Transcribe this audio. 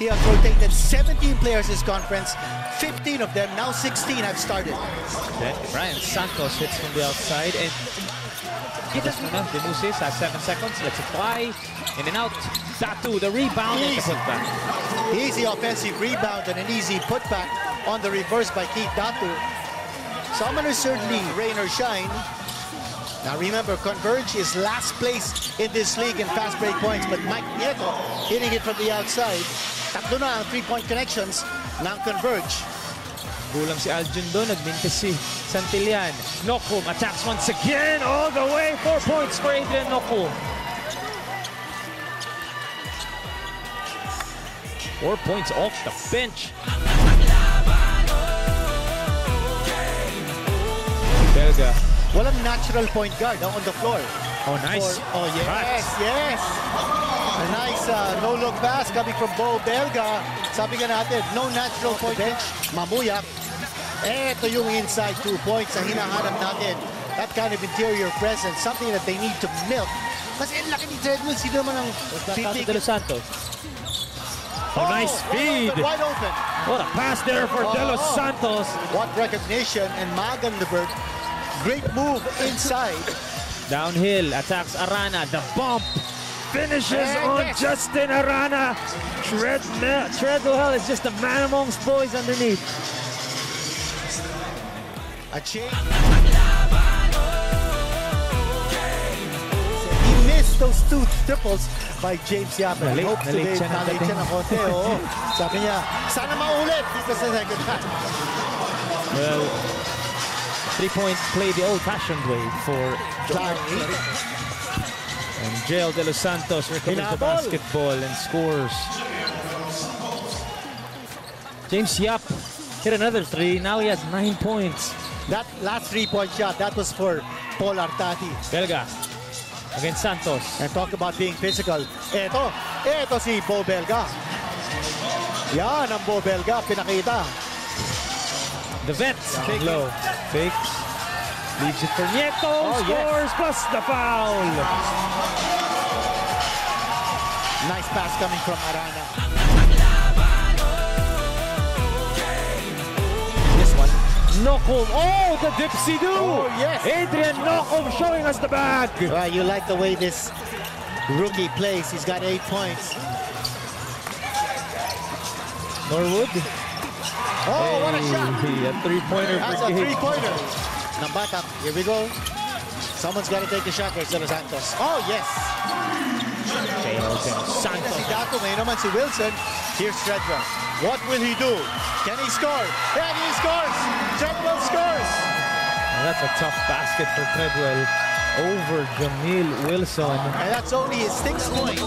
He has rotated 17 players this conference. 15 of them, now 16 have started. Then Brian Santos hits from the outside and Demusis has 7 seconds. Let's apply. In and out. Datu, the rebound and the putback. Easy offensive rebound and an easy putback on the reverse by Keith Datu. Someone who certainly rain or shine. Now remember, Converge is last place in this league in fast break points, but Mike Nieto hitting it from the outside. Tatlo na ang 3-point connections ng Converge. Gulang si Aljun doon, nagmintis si Santillan. Docomo attacks once again, all the way. 4 points for Adrian Docomo. 4 points off the bench. Belga. Walang natural point guard on the floor. Oh, nice. Oh, yes, yes. A nice no-look pass coming from Bo Belga. Sabi nga natin, no natural point bench. Mamuyak. Ito yung inside 2 points na hinahanap natin. That kind of interior presence, something that they need to milk. Mas laki ni Treadmill, sino naman ang Telus Santos. Oh, nice feed. Wide open. What a pass there for Telus Santos. What recognition, and Maganderberg. Great move inside. Downhill, attacks Arana. The bump finishes on Justin Arana. Treadwell is just a man amongst boys underneath. A change. He missed those 2 triples by James Yap. He hopes to be nalate siya ng konti. Sabi niya, sana maulit dito sa second half. Well, 3-point play the old-fashioned way for Johnny. And Jael De Los Santos recovers the basketball and scores. James Yap hit another 3. Now he has 9 points. That last 3-point shot, that was for Paul Artati. Belga against Santos. And talk about being physical. Ito si Bo Belga. Yan ang Bo Belga, pinakita. The vets, low, fake, leaves it for Nieto, scores plus the foul. Nice pass coming from Arana. This one, Docomo, oh, the dipsy-do! Oh, yes. Adrian Docomo showing us the bag. Well, you like the way this rookie plays. He's got 8 points. Norwood. Oh, what a shot! A 3-pointer. That's a 3-pointer. Nambatak, here we go. Someone's got to take a shot for De Los Santos. Oh, yes! Santos. Si Dato, may naman si Wilson. Here's Treadwell. What will he do? Can he score? And he scores! Treadwell scores! Well, that's a tough basket for Treadwell over Jamil Wilson. And that's only his 6th point.